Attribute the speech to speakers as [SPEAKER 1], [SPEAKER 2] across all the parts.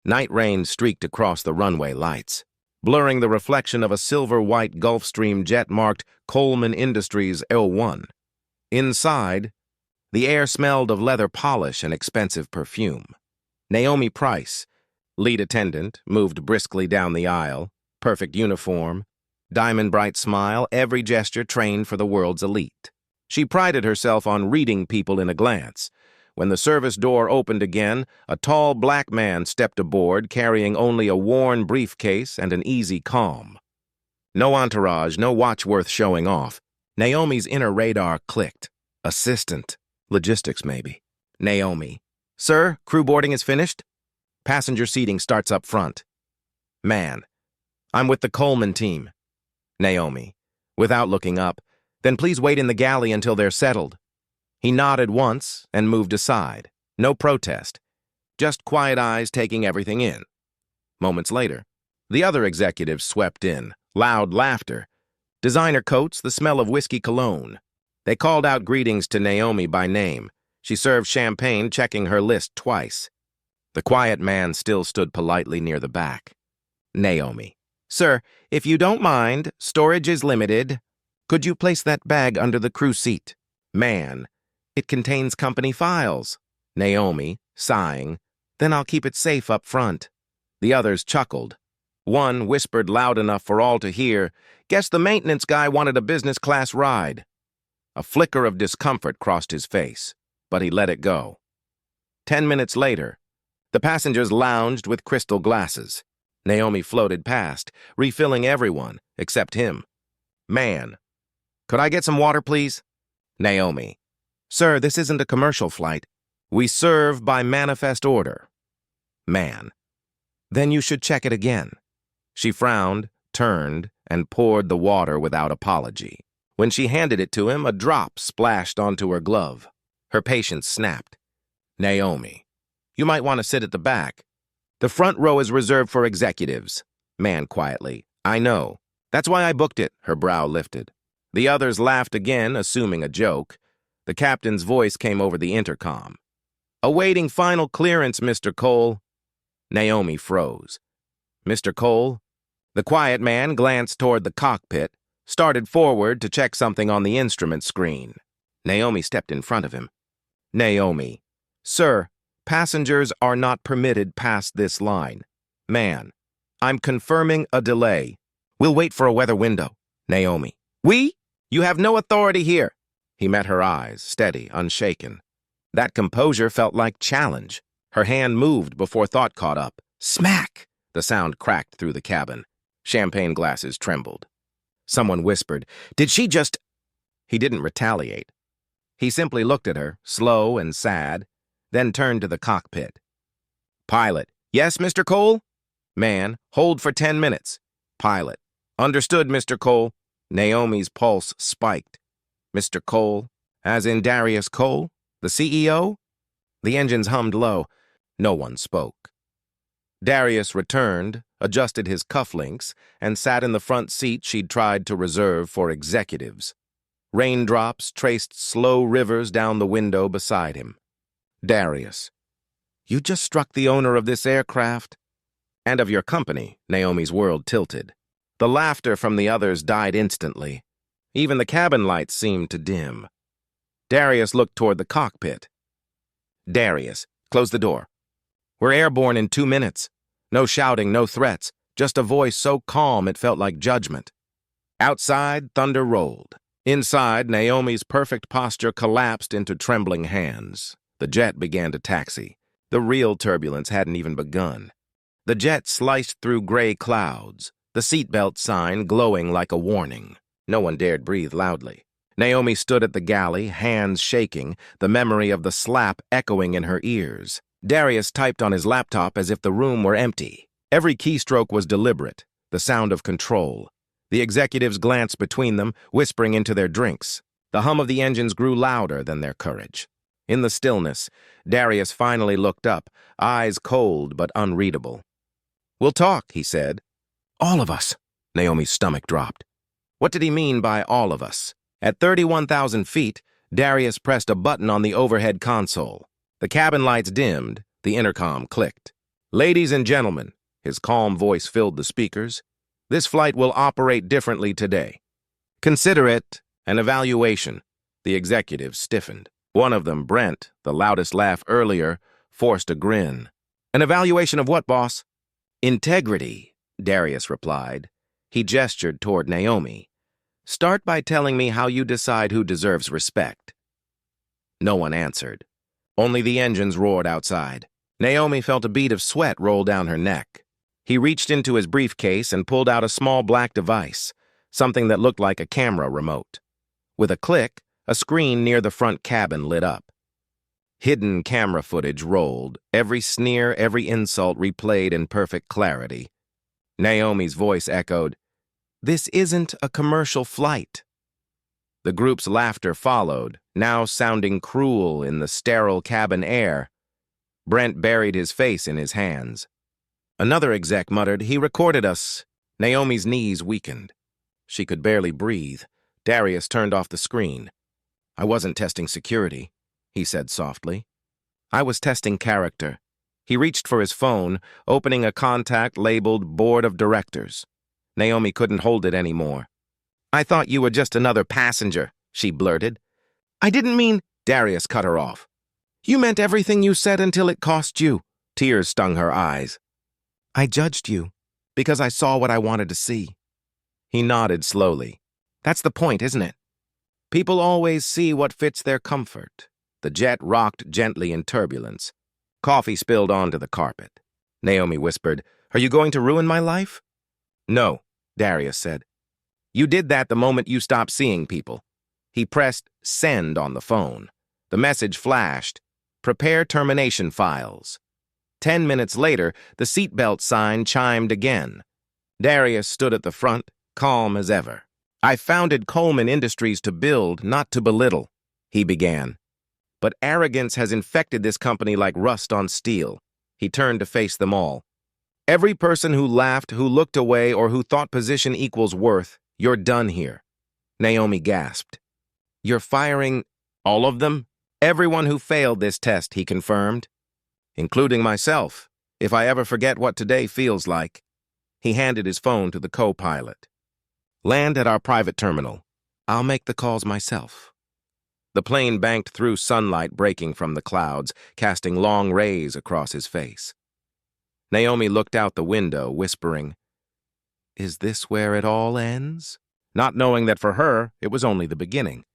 [SPEAKER 1] Night rain streaked across the runway lights, blurring the reflection of a silver-white Gulfstream jet marked Coleman Industries L1. Inside, the air smelled of leather polish and expensive perfume. Naomi Price, lead attendant, moved briskly down the aisle, perfect uniform, diamond-bright smile, every gesture trained for the world's elite. She prided herself on reading people in a glance. When the service door opened again, a tall black man stepped aboard carrying only a worn briefcase and an easy calm. No entourage, no watch worth showing off. Naomi's inner radar clicked. Assistant. Logistics, maybe. Naomi. Sir, crew boarding is finished? Passenger seating starts up front. Man. I'm with the Coleman team. Naomi. Without looking up. Then please wait in the galley until they're settled. He nodded once and moved aside. No protest. Just quiet eyes taking everything in. Moments later, the other executives swept in. Loud laughter. Designer coats, the smell of whiskey cologne. They called out greetings to Naomi by name. She served champagne, checking her list twice. The quiet man still stood politely near the back. Naomi. Sir, if you don't mind, storage is limited. Could you place that bag under the crew seat? Man. It contains company files. Naomi, sighing. Then I'll keep it safe up front. The others chuckled. One whispered loud enough for all to hear, Guess the maintenance guy wanted a business class ride. A flicker of discomfort crossed his face, but he let it go. 10 minutes later, the passengers lounged with crystal glasses. Naomi floated past, refilling everyone, except him. Man. Could I get some water, please? Naomi. Sir, this isn't a commercial flight. We serve by manifest order. Man. Then you should check it again. She frowned, turned, and poured the water without apology. When she handed it to him, a drop splashed onto her glove. Her patience snapped. Naomi. You might want to sit at the back. The front row is reserved for executives. Man quietly. I know. That's why I booked it, her brow lifted. The others laughed again, assuming a joke. The captain's voice came over the intercom. Awaiting final clearance, Mr. Cole. Naomi froze. Mr. Cole? The quiet man glanced toward the cockpit, started forward to check something on the instrument screen. Naomi stepped in front of him. Naomi. Sir, passengers are not permitted past this line. Man. I'm confirming a delay. We'll wait for a weather window. Naomi. We? You have no authority here. He met her eyes, steady, unshaken. That composure felt like challenge. Her hand moved before thought caught up. Smack! The sound cracked through the cabin. Champagne glasses trembled. Someone whispered, Did she just... He didn't retaliate. He simply looked at her, slow and sad, then turned to the cockpit. Pilot. Yes, Mr. Cole? Man. Hold for 10 minutes. Pilot. Understood, Mr. Cole. Naomi's pulse spiked. Mr. Cole, as in Darius Cole, the CEO? The engines hummed low. No one spoke. Darius returned, adjusted his cufflinks, and sat in the front seat she'd tried to reserve for executives. Raindrops traced slow rivers down the window beside him. Darius. You just struck the owner of this aircraft? And of your company, Naomi's world tilted. The laughter from the others died instantly. Even the cabin lights seemed to dim. Darius looked toward the cockpit. Darius, close the door. We're airborne in 2 minutes. No shouting, no threats, just a voice so calm it felt like judgment. Outside, thunder rolled. Inside, Naomi's perfect posture collapsed into trembling hands. The jet began to taxi. The real turbulence hadn't even begun. The jet sliced through gray clouds, the seatbelt sign glowing like a warning. No one dared breathe loudly. Naomi stood at the galley, hands shaking, the memory of the slap echoing in her ears. Darius typed on his laptop as if the room were empty. Every keystroke was deliberate, the sound of control. The executives glanced between them, whispering into their drinks. The hum of the engines grew louder than their courage. In the stillness, Darius finally looked up, eyes cold but unreadable. We'll talk, he said. All of us. Naomi's stomach dropped. What did he mean by all of us? At 31,000 feet, Darius pressed a button on the overhead console. The cabin lights dimmed, the intercom clicked. Ladies and gentlemen, his calm voice filled the speakers. This flight will operate differently today. Consider it an evaluation. The executives stiffened. One of them, Brent, the loudest laugh earlier, forced a grin. An evaluation of what, boss? Integrity, Darius replied. He gestured toward Naomi. Start by telling me how you decide who deserves respect. No one answered. Only the engines roared outside. Naomi felt a bead of sweat roll down her neck. He reached into his briefcase and pulled out a small black device, something that looked like a camera remote. With a click, a screen near the front cabin lit up. Hidden camera footage rolled, every sneer, every insult replayed in perfect clarity. Naomi's voice echoed, "This isn't a commercial flight." The group's laughter followed, now sounding cruel in the sterile cabin air. Brent buried his face in his hands. Another exec muttered, "He recorded us." Naomi's knees weakened. She could barely breathe. Darius turned off the screen. "I wasn't testing security," he said softly. "I was testing character." He reached for his phone, opening a contact labeled Board of Directors. Naomi couldn't hold it anymore. "I thought you were just another passenger," she blurted. "I didn't mean—" Darius cut her off. "You meant everything you said until it cost you." Tears stung her eyes. "I judged you because I saw what I wanted to see." He nodded slowly. "That's the point, isn't it? People always see what fits their comfort." The jet rocked gently in turbulence. Coffee spilled onto the carpet. Naomi whispered, "Are you going to ruin my life?" "No," Darius said. "You did that the moment you stopped seeing people." He pressed send on the phone. The message flashed, "Prepare termination files." 10 minutes later, the seatbelt sign chimed again. Darius stood at the front, calm as ever. "I founded Coleman Industries to build, not to belittle," he began. "But arrogance has infected this company like rust on steel." He turned to face them all. "Every person who laughed, who looked away, or who thought position equals worth, you're done here." Naomi gasped. "You're firing all of them?" "Everyone who failed this test," he confirmed. "Including myself, if I ever forget what today feels like." He handed his phone to the co-pilot. "Land at our private terminal. I'll make the calls myself." The plane banked through sunlight breaking from the clouds, casting long rays across his face. Naomi looked out the window, whispering, "Is this where it all ends?" Not knowing that for her, it was only the beginning.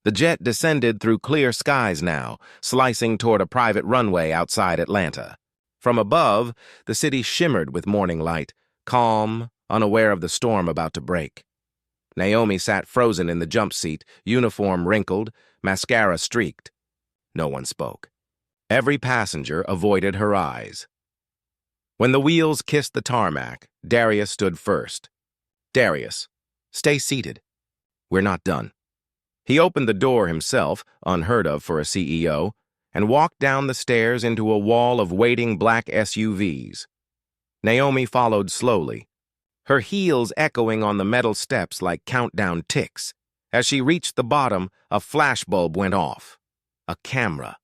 [SPEAKER 1] The jet descended through clear skies now, slicing toward a private runway outside Atlanta. From above, the city shimmered with morning light, calm, unaware of the storm about to break. Naomi sat frozen in the jump seat, uniform wrinkled, mascara streaked. No one spoke. Every passenger avoided her eyes. When the wheels kissed the tarmac, Darius stood first. "Darius, stay seated. We're not done." He opened the door himself, unheard of for a CEO, and walked down the stairs into a wall of waiting black SUVs. Naomi followed slowly, her heels echoing on the metal steps like countdown ticks. As she reached the bottom, a flashbulb went off. A camera.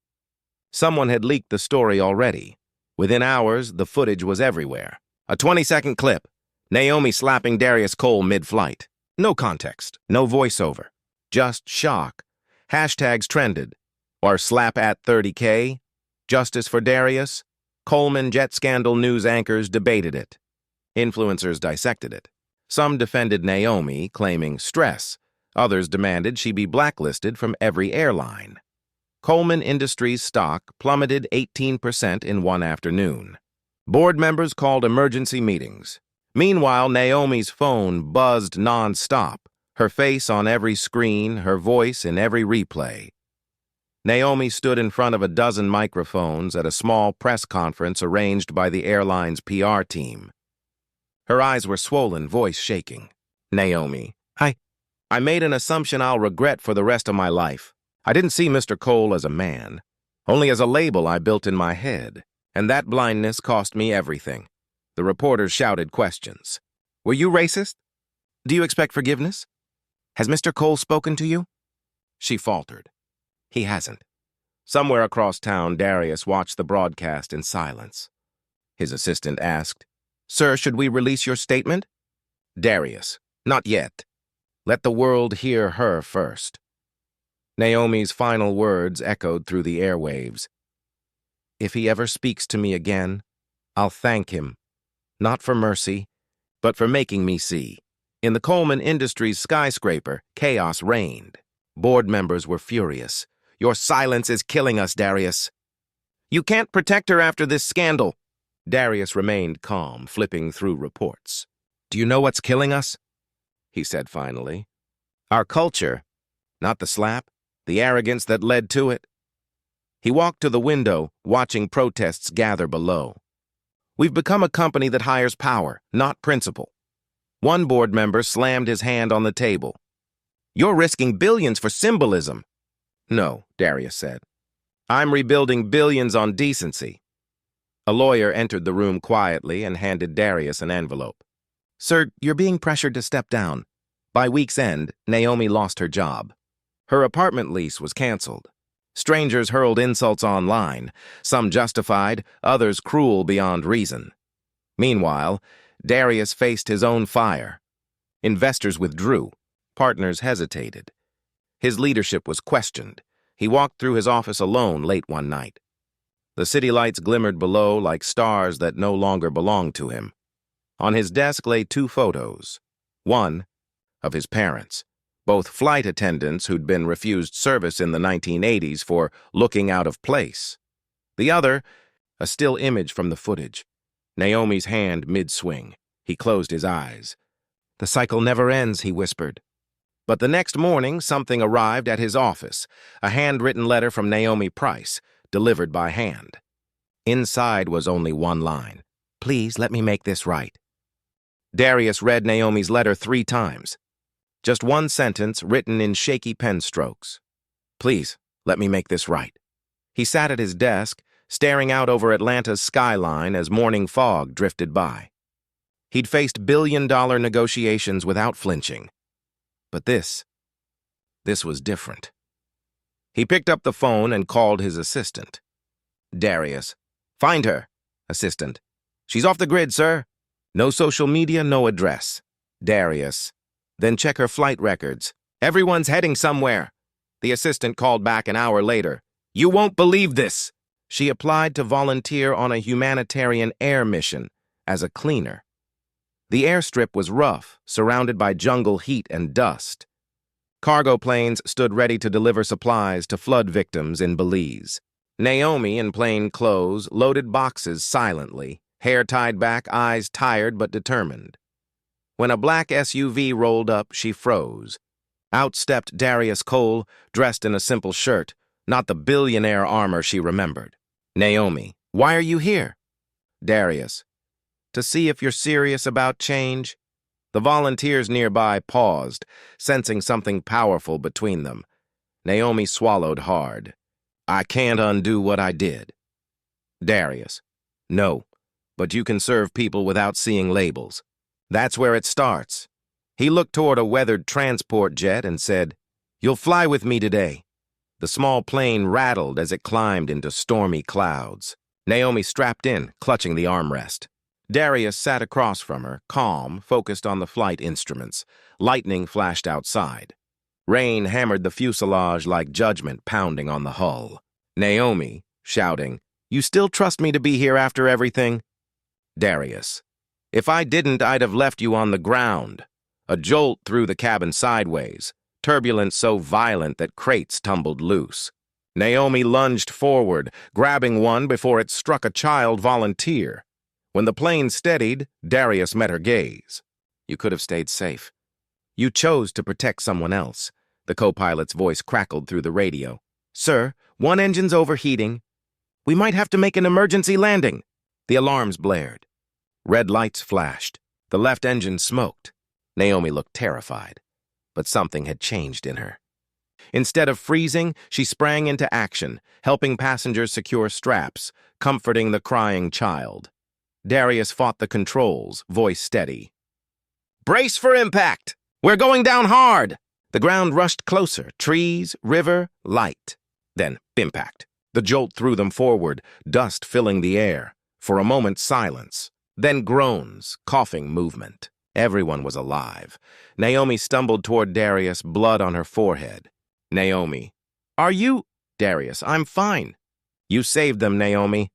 [SPEAKER 1] Someone had leaked the story already. Within hours, the footage was everywhere. A 20-second clip. Naomi slapping Darius Cole mid-flight. No context, no voiceover. Just shock. Hashtags trended. Or slap at 30K. Justice for Darius. Coleman jet scandal news anchors debated it. Influencers dissected it. Some defended Naomi, claiming stress. Others demanded she be blacklisted from every airline. Coleman Industries stock plummeted 18% in one afternoon. Board members called emergency meetings. Meanwhile, Naomi's phone buzzed non-stop, her face on every screen, her voice in every replay. Naomi stood in front of a dozen microphones at a small press conference arranged by the airline's PR team. Her eyes were swollen, voice shaking. "Naomi, I made an assumption I'll regret for the rest of my life. I didn't see Mr. Cole as a man, only as a label I built in my head, and that blindness cost me everything." The reporters shouted questions. "Were you racist? Do you expect forgiveness? Has Mr. Cole spoken to you?" She faltered. "He hasn't." Somewhere across town, Darius watched the broadcast in silence. his assistant asked. Sir, should we release your statement? Darius, not yet. Let the world hear her first. Naomi's final words echoed through the airwaves. If he ever speaks to me again, I'll thank him, not for mercy, but for making me see. In the Coleman Industries skyscraper, chaos reigned. Board members were furious. Your silence is killing us, Darius. You can't protect her after this scandal. Darius remained calm, flipping through reports. Do you know what's killing us? He said finally. Our culture, not the slap, the arrogance that led to it. He walked to the window, watching protests gather below. We've become a company that hires power, not principle. One board member slammed his hand on the table. You're risking billions for symbolism. No, Darius said. I'm rebuilding billions on decency. A lawyer entered the room quietly and handed Darius an envelope. Sir, you're being pressured to step down. By week's end, Naomi lost her job. Her apartment lease was canceled. Strangers hurled insults online, some justified, others cruel beyond reason. Meanwhile, Darius faced his own fire. Investors withdrew. Partners hesitated. His leadership was questioned. He walked through his office alone late one night. The city lights glimmered below like stars that no longer belonged to him. On his desk lay two photos. One, of his parents, both flight attendants who'd been refused service in the 1980s for looking out of place. The other, a still image from the footage. Naomi's hand mid-swing. He closed his eyes. The cycle never ends, he whispered. But the next morning, something arrived at his office, a handwritten letter from Naomi Price, delivered by hand. Inside was only one line. Please let me make this right. Darius read Naomi's letter 3 times. Just one sentence written in shaky pen strokes. Please let me make this right. He sat at his desk, staring out over Atlanta's skyline as morning fog drifted by. He'd faced billion-dollar negotiations without flinching. But this was different. He picked up the phone and called his assistant. Darius. Find her. Assistant. She's off the grid, sir. No social media, no address. Darius. Then check her flight records. Everyone's heading somewhere. The assistant called back an hour later. You won't believe this. She applied to volunteer on a humanitarian air mission as a cleaner. The airstrip was rough, surrounded by jungle heat and dust. Cargo planes stood ready to deliver supplies to flood victims in Belize. Naomi, in plain clothes, loaded boxes silently, hair tied back, eyes tired but determined. When a black SUV rolled up, she froze. Out stepped Darius Cole, dressed in a simple shirt, not the billionaire armor she remembered. Naomi, why are you here? Darius, to see if you're serious about change. The volunteers nearby paused, sensing something powerful between them. Naomi swallowed hard. I can't undo what I did. Darius, no, but you can serve people without seeing labels. That's where it starts. He looked toward a weathered transport jet and said, You'll fly with me today. The small plane rattled as it climbed into stormy clouds. Naomi strapped in, clutching the armrest. Darius sat across from her, calm, focused on the flight instruments. Lightning flashed outside. Rain hammered the fuselage like judgment pounding on the hull. Naomi, shouting, You still trust me to be here after everything? Darius, if I didn't, I'd have left you on the ground. A jolt threw the cabin sideways, turbulence so violent that crates tumbled loose. Naomi lunged forward, grabbing one before it struck a child volunteer. When the plane steadied, Darius met her gaze. You could have stayed safe. You chose to protect someone else. The co-pilot's voice crackled through the radio. Sir, one engine's overheating. We might have to make an emergency landing. The alarms blared. Red lights flashed. The left engine smoked. Naomi looked terrified, but something had changed in her. Instead of freezing, she sprang into action, helping passengers secure straps, comforting the crying child. Darius fought the controls, voice steady. Brace for impact! We're going down hard! The ground rushed closer, trees, river, light. Then, impact. The jolt threw them forward, dust filling the air. For a moment, silence. Then groans, coughing movement. Everyone was alive. Naomi stumbled toward Darius, blood on her forehead. Naomi. Are you? Darius. I'm fine. You saved them, Naomi.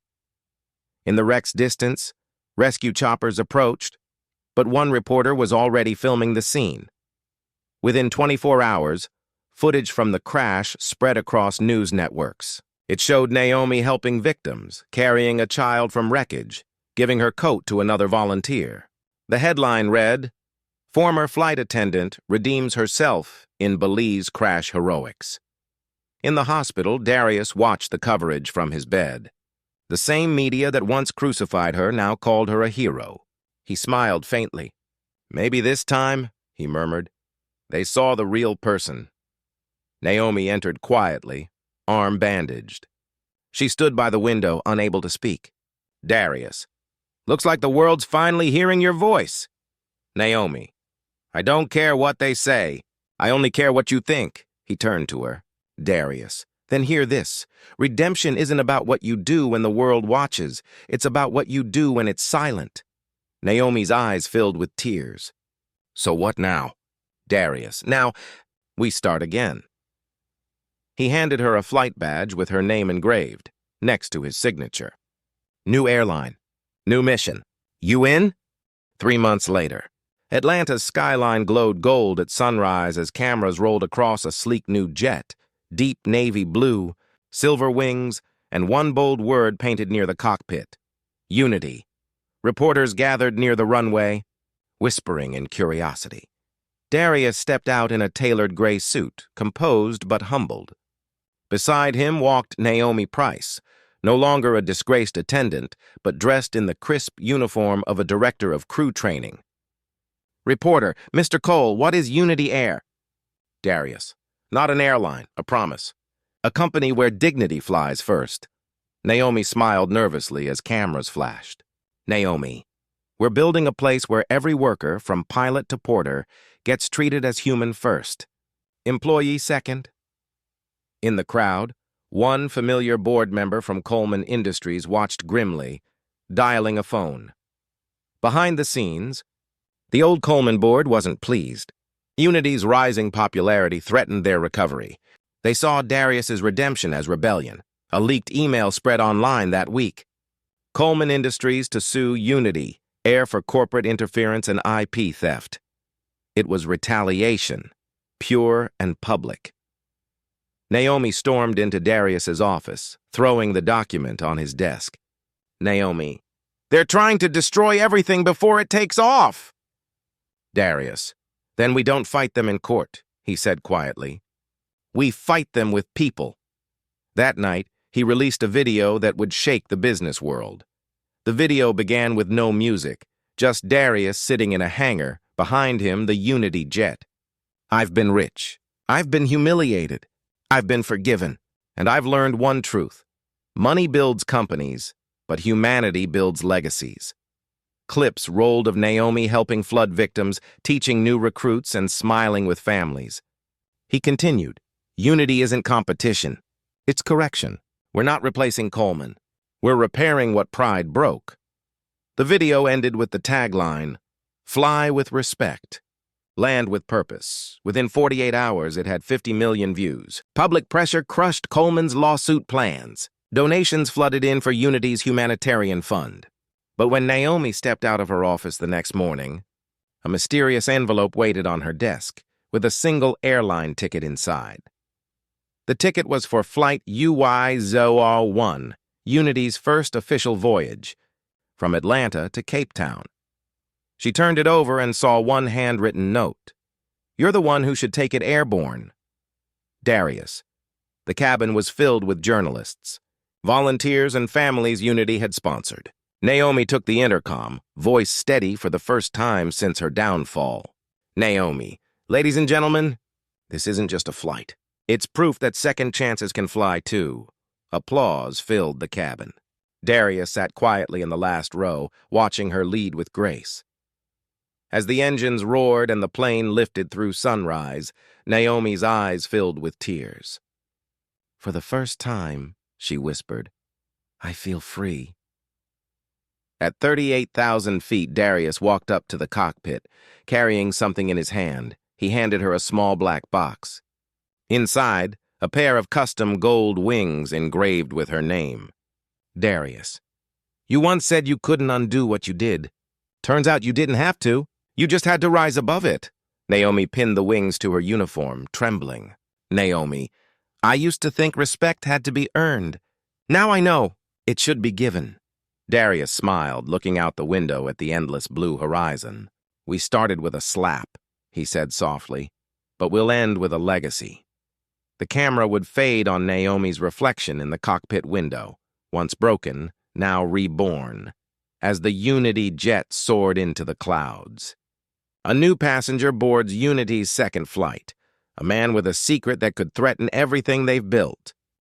[SPEAKER 1] In the wreck's distance, rescue choppers approached, but one reporter was already filming the scene. Within 24 hours, footage from the crash spread across news networks. It showed Naomi helping victims, carrying a child from wreckage, giving her coat to another volunteer. The headline read, "Former flight attendant redeems herself in Belize crash heroics." In the hospital, Darius watched the coverage from his bed. The same media that once crucified her now called her a hero. He smiled faintly. "Maybe this time," he murmured, "they saw the real person." Naomi entered quietly, arm bandaged. She stood by the window, unable to speak. Darius. "Looks like the world's finally hearing your voice." Naomi. "I don't care what they say. I only care what you think." He turned to her. Darius. "Then hear this. Redemption isn't about what you do when the world watches. It's about what you do when it's silent." Naomi's eyes filled with tears. "So what now?" Darius. "Now, we start again." He handed her a flight badge with her name engraved, next to his signature. New airline. New mission. You in? 3 months later. Atlanta's skyline glowed gold at sunrise as cameras rolled across a sleek new jet, deep navy blue, silver wings, and one bold word painted near the cockpit. Unity. Reporters gathered near the runway, whispering in curiosity. Darius stepped out in a tailored gray suit, composed but humbled. Beside him walked Naomi Price, no longer a disgraced attendant, but dressed in the crisp uniform of a director of crew training. Reporter, "Mr. Cole, what is Unity Air?" Darius, "Not an airline, a promise. A company where dignity flies first." Naomi smiled nervously as cameras flashed. Naomi, "We're building a place where every worker, from pilot to porter, gets treated as human first. Employee second." In the crowd, one familiar board member from Coleman Industries watched grimly, dialing a phone. Behind the scenes, the old Coleman board wasn't pleased. Unity's rising popularity threatened their recovery. They saw Darius's redemption as rebellion. A leaked email spread online that week. Coleman Industries to sue Unity, Air for corporate interference and IP theft. It was retaliation, pure and public. Naomi stormed into Darius's office, throwing the document on his desk. Naomi, "They're trying to destroy everything before it takes off." Darius, "Then we don't fight them in court," he said quietly. "We fight them with people." That night, he released a video that would shake the business world. The video began with no music, just Darius sitting in a hangar, behind him the Unity jet. "I've been rich. I've been humiliated. I've been forgiven. And I've learned one truth. Money builds companies, but humanity builds legacies." Clips rolled of Naomi helping flood victims, teaching new recruits, and smiling with families. He continued, "Unity isn't competition. It's correction. We're not replacing Coleman. We're repairing what pride broke." The video ended with the tagline, "Fly with respect. Land with purpose." Within 48 hours, it had 50 million views. Public pressure crushed Coleman's lawsuit plans. Donations flooded in for Unity's humanitarian fund. But when Naomi stepped out of her office the next morning, a mysterious envelope waited on her desk, with a single airline ticket inside. The ticket was for Flight UY-ZOR-1, Unity's first official voyage, from Atlanta to Cape Town. She turned it over and saw one handwritten note. "You're the one who should take it airborne." Darius. The cabin was filled with journalists, volunteers, and families Unity had sponsored. Naomi took the intercom, voice steady for the first time since her downfall. Naomi, "Ladies and gentlemen, this isn't just a flight. It's proof that second chances can fly too." Applause filled the cabin. Darius sat quietly in the last row, watching her lead with grace. As the engines roared and the plane lifted through sunrise, Naomi's eyes filled with tears. "For the first time," she whispered, "I feel free." At 38,000 feet, Darius walked up to the cockpit, carrying something in his hand. He handed her a small black box. Inside, a pair of custom gold wings engraved with her name. Darius. You once said you couldn't undo what you did. Turns out you didn't have to. You just had to rise above it. Naomi pinned the wings to her uniform, trembling. Naomi. I used to think respect had to be earned. Now I know it should be given. Darius smiled, looking out the window at the endless blue horizon. We started with a slap, he said softly, but we'll end with a legacy. The camera would fade on Naomi's reflection in the cockpit window, once broken, now reborn, as the Unity jet soared into the clouds. A new passenger boards Unity's second flight, a man with a secret that could threaten everything they've built.